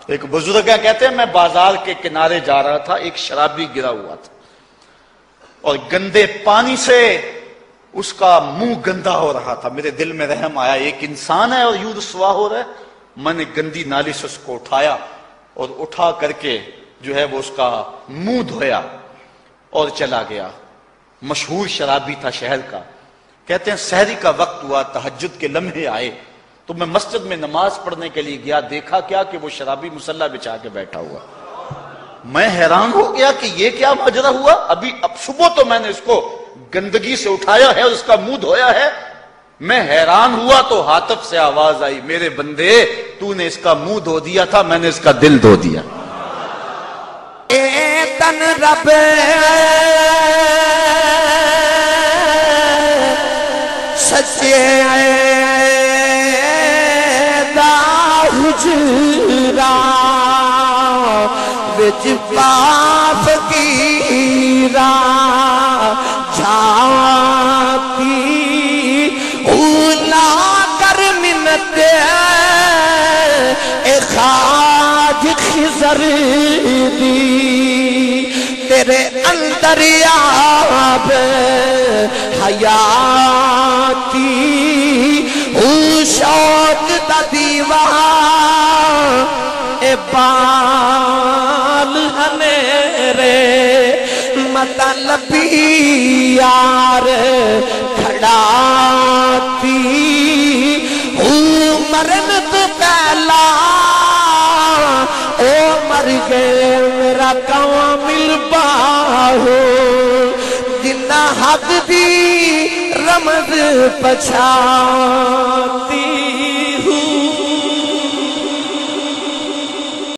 ایک بزرگ کہتے ہیں میں بازار کے کنارے جا رہا تھا، ایک شرابی گرا ہوا تھا اور گندے پانی سے اس کا منہ گندا ہو رہا تھا. میرے دل میں رحم آیا، ایک انسان ہے اور یوں رسوا ہو رہا ہے. میں نے گندی نالی سے اس کو اٹھایا اور اٹھا کر کے جو ہے وہ اس کا منہ دھویا اور چلا گیا. مشہور شرابی تھا شہر کا. کہتے ہیں سحری کا وقت ہوا، تہجد کے لمحے آئے تو میں مسجد میں نماز پڑھنے کے لیے گیا. دیکھا کیا کہ وہ شرابی مصلی بچھا کے بیٹھا ہوا. میں حیران ہو گیا کہ یہ کیا ماجرا ہوا. اب صبح تو میں نے اس کو گندگی سے اٹھایا ہے اور اس کا منہ دھویا ہے. میں حیران ہوا تو ہاتف سے آواز آئی، میرے بندے تو نے اس کا منہ دھو دیا تھا، میں نے اس کا دل دھو دیا. اے تن رب سچے دا حجرا وچ پاپ گیرا جھاتی اولا کر منت اے خاج خضر دی تیرے اندر آب حیاتی او شوق دا دیوا اے بال ہمیرے مطلبی یار کھڑاتی او مرن تو پہلا او مر گئے میرا کامل باہو جنہ حق دی رمض پچھاتی